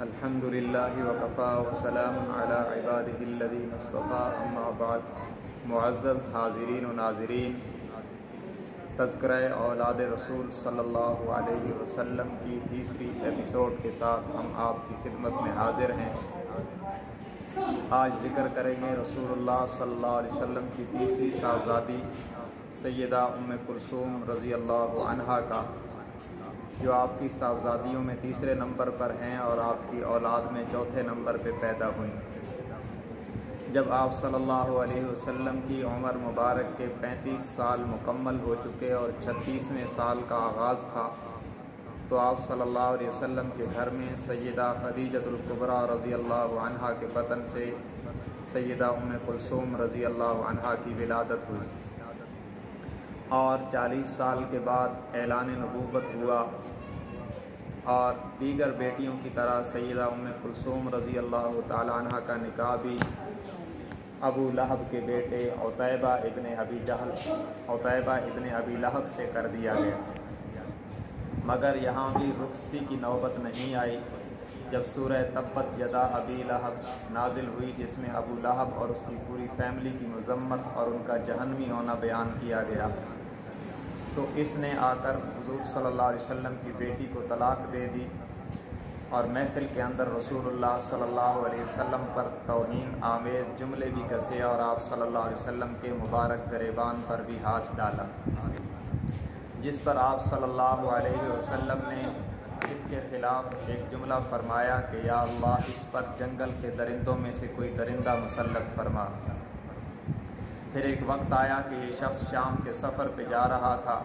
अल्हम्दुलिल्लाहि वकफ़ा वसलामुन अला इबादिहिल्लज़ीना इस्तफ़ा अम्मा बाद। मुअज़्ज़ज़ हाज़िरीन व नाज़िरीन, तज़किरा औलाद रसूल सल्लल्लाहु अलैहि वसल्लम की तीसरी एपिसोड के साथ हम आपकी खिदमत में हाज़िर हैं। आज ज़िक्र करेंगे रसूलुल्लाह सल्लल्लाहु अलैहि वसल्लम की तीसरी साहबज़ादी सैयदा उम्मे कुलसूम रज़ी अल्लाहु अन्हा का, जो आपकी साहबजादियों में तीसरे नंबर पर हैं और आपकी औलाद में चौथे नंबर पर पैदा हुई। जब आप सल्लल्लाहु अलैहि वसल्लम की उम्र मुबारक के 35 साल मुकम्मल हो चुके और 36वें साल का आगाज़ था, तो आप सल्लल्लाहु अलैहि वसल्लम के घर में सैयदा खदीजतुल कुबरा रज़ी अल्लाहु अन्हा के बतन से सैयदा उम्मे कुलसूम रज़ी अल्लाहु अन्हा की विलादत हुई और 40 साल के बाद ऐलान नबूवत हुआ और दीगर बेटियों की तरह सैयदा उम्मे कुलसूम रज़ी अल्लाहु ताला अन्हा का निकाह भी अबू लहब के बेटे उतैबा इब्ने अबी लहब से कर दिया गया। मगर यहाँ भी रुखसती की नौबत नहीं आई जब सूरह तब्बत यदा अबी लहब नाजिल हुई, जिसमें अबू लहब और उसकी पूरी फैमिली की मज़म्मत और उनका जहन्नमी होना बयान किया गया। तो इसने आकर हुज़ूर सल्लल्लाहु अलैहि वसल्लम की बेटी को तलाक दे दी और महफिल के अंदर रसूलुल्लाह सल्लल्लाहु अलैहि वसल्लम पर तौहीन आमेज़ जुमले भी कसे और आप सल्लल्लाहु अलैहि वसल्लम के मुबारक गरेबान पर भी हाथ डाला, जिस पर आप सल्लल्लाहु अलैहि वसल्लम ने इसके ख़िलाफ़ एक जुमला फरमाया कि या अल्लाह, इस पर जंगल के दरिंदों में से कोई दरिंदा मुसल्लत फरमा। फिर एक वक्त आया कि ये शख्स शाम के सफ़र पे जा रहा था,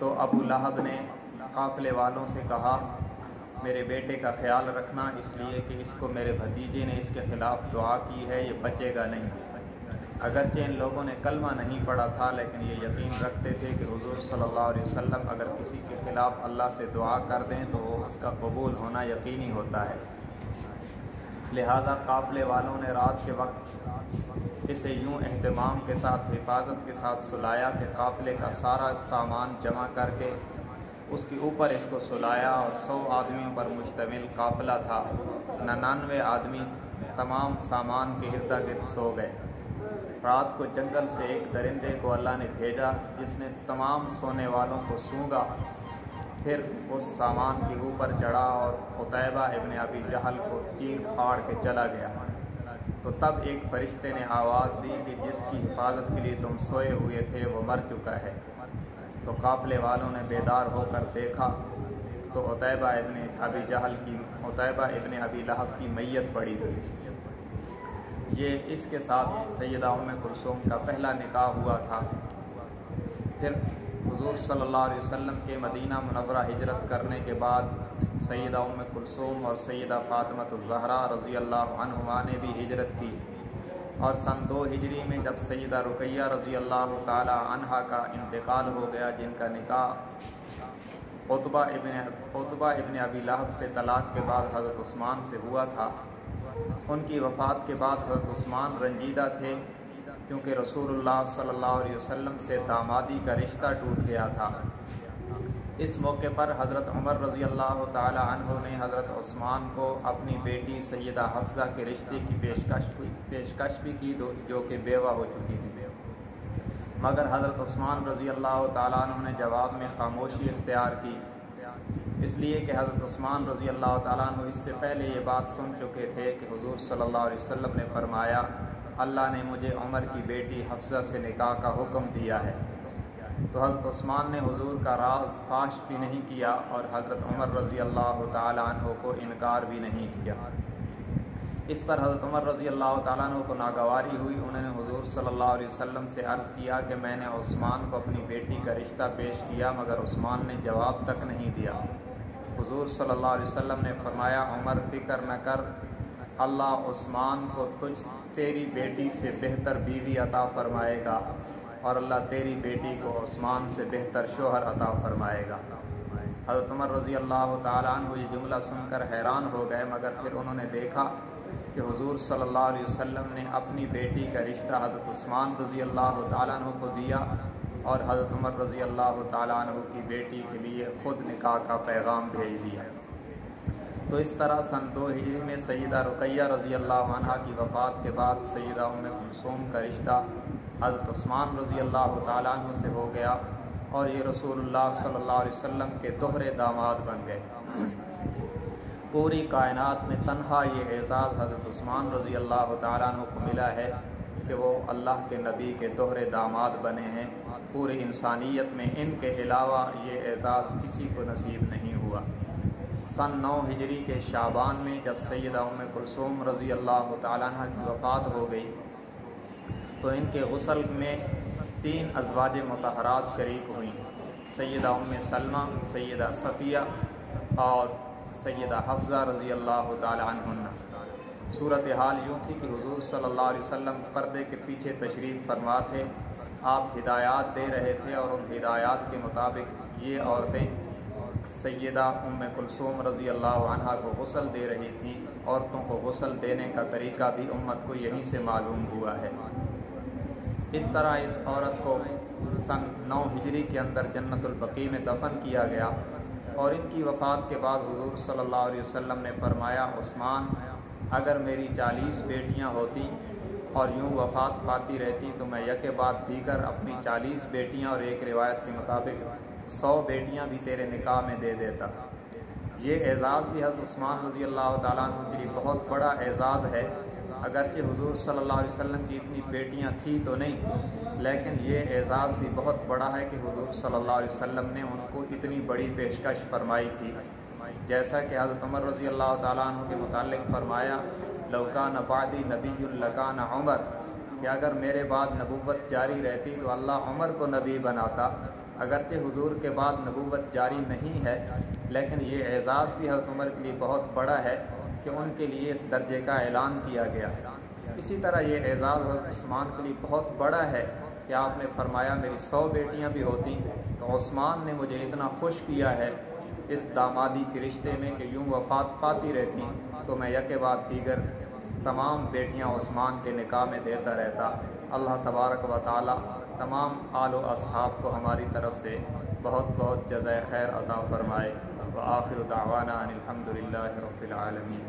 तो अबू लहब ने काफ़िले वालों से कहा, मेरे बेटे का ख्याल रखना, इसलिए कि इसको मेरे भतीजे ने इसके ख़िलाफ़ दुआ की है, ये बचेगा नहीं। अगरचे इन लोगों ने कलमा नहीं पढ़ा था, लेकिन ये यकीन रखते थे कि हुज़ूर सल्लल्लाहु अलैहि वसल्लम अगर किसी के ख़िलाफ़ अल्लाह से दुआ कर दें तो वो उसका कबूल होना यकीनी होता है। लिहाजा काफ़िले वालों ने रात के वक्त इसे यूँ एहतमाम के साथ हिफाजत के साथ सुलाया कि काफ़िले का सारा सामान जमा करके उसके ऊपर इसको सुलाया और 100 आदमियों पर मुश्तमिल काफ़िला था। 99 आदमी तमाम सामान के इर्द गिर्द सो गए। रात को जंगल से एक दरिंदे को अल्लाह ने भेजा, जिसने तमाम सोने वालों को सूंघा, फिर उस सामान के ऊपर चढ़ा और उतैबा इब्ने अबी जहल को चीर फाड़ के चला गया। तो तब एक फरिश्ते ने आवाज़ दी कि जिसकी हिफाजत के लिए तुम सोए हुए थे वो मर चुका है। तो काफ़िले वालों ने बेदार होकर देखा तो उतैबा इब्ने अबी लहब की मैयत पड़ी हुई। ये इसके साथ सैयदा उम्मे कुलसूम का पहला निकाह हुआ था। फिर हुज़ूर सल्लल्लाहु अलैहि वसल्लम के मदीना मुनव्वरा हिजरत करने के बाद सैयदा उम्मे कुलसूम और सैयदा फ़ातिमतुज़ ज़हरा रज़ी अल्लाहु अन्हुमा ने भी हिजरत की और सन 2 हिजरी में जब सैयदा रुक़ैया रज़ी अल्लाहु ताला अन्हा का इंतकाल हो गया, जिनका निकाह उतबा इब्ने अबी लहब से तलाक के बाद हज़रत उस्मान से हुआ था, उनकी वफ़ात के बाद हज़रत उस्मान रंजीदा थे, क्योंकि रसूलुल्लाह सल्लल्लाहु अलैहि वसल्लम से दामादी का रिश्ता टूट गया था। इस मौके पर हज़रत उमर रज़ी अल्लाह ताला अन्हु ने हज़रत उस्मान को अपनी बेटी सैयदा हफ्सा के रिश्ते की पेशकश भी की, जो कि बेवा हो चुकी थी। मगर हज़रत उस्मान रज़ी अल्लाह ताला अन्हु ने जवाब में खामोशी इख्तियार की, इसलिए कि हज़रत उस्मान रज़ी अल्लाह ताला अन्हु इससे पहले ये बात सुन चुके थे कि हुज़ूर सल्लल्लाहु अलैहि वसल्लम ने फरमाया, अल्लाह ने मुझे उमर की बेटी हफ्सा से निकाह का हुक्म दिया है। तो हज़रत उस्मान ने हुज़ूर का राज फाश भी नहीं किया और हज़रत उमर रज़ी अल्लाह ताला अन्हु को इनकार भी नहीं किया। इस पर हज़रत उमर रज़ी अल्लाह ताला अन्हु को नागवारी हुई। उन्होंने हुज़ूर सल्लल्लाहु अलैहि वसल्लम से अर्ज़ किया कि मैंने उस्मान को अपनी बेटी का रिश्ता पेश किया, मगर उस्मान ने जवाब तक नहीं दिया। हुज़ूर सल्लल्लाहु अलैहि वसल्लम ने फरमाया, उमर फ़िक्र न कर, अल्लाह उस्मान को तेरी बेटी से बेहतर बीवी अता फ़रमाएगा और अल्लाह तेरी बेटी को उस्मान से बेहतर शोहर अता फ़रमाएगा। हज़रत उमर रज़ी अल्लाह ताला अन्हु ये जुमला सुनकर हैरान हो गए, मगर फिर उन्होंने देखा कि हुज़ूर सल्लल्लाहु अलैहि वसल्लम ने अपनी बेटी का रिश्ता हज़रत उस्मान रज़ी अल्लाह ताला अन्हु को दिया और हज़रत उमर रज़ी अल्लाह ताला अन्हु की बेटी के लिए ख़ुद निकाह का पैगाम भेज दिया। तो इस तरह सन 2 हिजरी में सैयदा रुक़ैया रज़ी अल्लाह अन्हा की वफ़ात के बाद सैयदा उम्मे कुलसूम का रिश्ता हज़रत उस्मान रज़ी अल्लाह तआला अन्हु से हो गया और ये रसूलुल्लाह सल्लल्लाहु अलैहि वसल्लम के दोहरे दामाद बन गए। पूरी कायनात में तन्हा ये एज़ाज़ हज़रत उस्मान रज़ी अल्लाह तआला अन्हु को मिला है कि वो अल्लाह के नबी के दोहरे दामाद बने हैं। पूरी इंसानियत में इनके अलावा ये एज़ाज़ किसी को नसीब नहीं हुआ। सन 9 हिजरी के शाबान में जब सैयदा उम्मे कुलसूम रज़ी अल्लाह तआला अन्हा की वफ़ात हो गई तो इनके गुस्ल में 3 अज़वाज मुतहरात शरीक हुई, सैयदा उम्मे सलमा, सैयदा सफ़िया और सैयदा हफ्ज़ा रज़ी अल्लाह तआला अन्हुन्ना। सूरत हाल यूँ थी कि हुज़ूर सल्लल्लाहु अलैहि वसल्लम पर्दे के पीछे तशरीफ़ फरमा थे, आप हिदायत दे रहे थे और उन हिदायत के मुताबिक ये औरतें सैयदा उम्मे कुलसूम रज़ी अल्लाह अन्हा को गुस्ल दे रही थीं। औरतों को गुस्ल देने का तरीका भी उम्मत को यहीं से मालूम हुआ है। इस तरह इस औरत को सन 9 हिजरी के अंदर जन्नतुल बकी में दफन किया गया और इनकी वफ़ात के बाद हुज़ूर सल्लल्लाहु अलैहि वसल्लम ने फरमाया, उस्मान, अगर मेरी 40 बेटियां होती और यूँ वफ़ात पाती रहती तो मैं यके बाद दीगर अपनी 40 बेटियां और एक रिवायत के मुताबिक 100 बेटियां भी तेरे निकाह में दे देता। ये एज़ाज़ भी हज़रत उस्मान रज़ी अल्लाह तआला अन्हु के लिए बहुत बड़ा एज़ाज़ है। अगरचे हुज़ूर सल्लल्लाहु अलैहि वसल्लम की इतनी बेटियां थी तो नहीं, लेकिन ये एज़ाज़ भी बहुत बड़ा है कि हुज़ूर सल्लल्लाहु अलैहि वसल्लम ने उनको इतनी बड़ी पेशकश फरमाई थी। जैसा कि हज़रत उमर रज़ी अल्लाह तआला अन्हु के मुताल्लिक़ फरमाया, लौ कान बादी नबियुन लकान उमर, कि अगर मेरे बाद नबूवत जारी रहती तो अल्लाह उमर को नबी बनाता। अगरचे हुज़ूर के बाद नबूवत जारी नहीं है, लेकिन ये एज़ाज़ भी हज़रत उमर के लिए बहुत बड़ा है कि उनके लिए इस दर्जे का ऐलान किया गया। इसी तरह ये एज़ाज़ हज़रत उस्मान के लिए बहुत बड़ा है कि आपने फरमाया, मेरी 100 बेटियां भी होती तो उस्मान ने मुझे इतना खुश किया है इस दामादी के रिश्ते में कि यूँ वफ़ात पाती रहती तो मैं यके बाद दीगर तमाम बेटियां उस्मान के निकाह में देता रहता। अल्लाह तबारक व तआला तमाम आल व अस्हाब को हमारी तरफ से बहुत बहुत जज़ाए खैर अता फ़रमाए। व आखिर दावाना अनिल हम्दुलिल्लाहि रब्बिल आलमीन।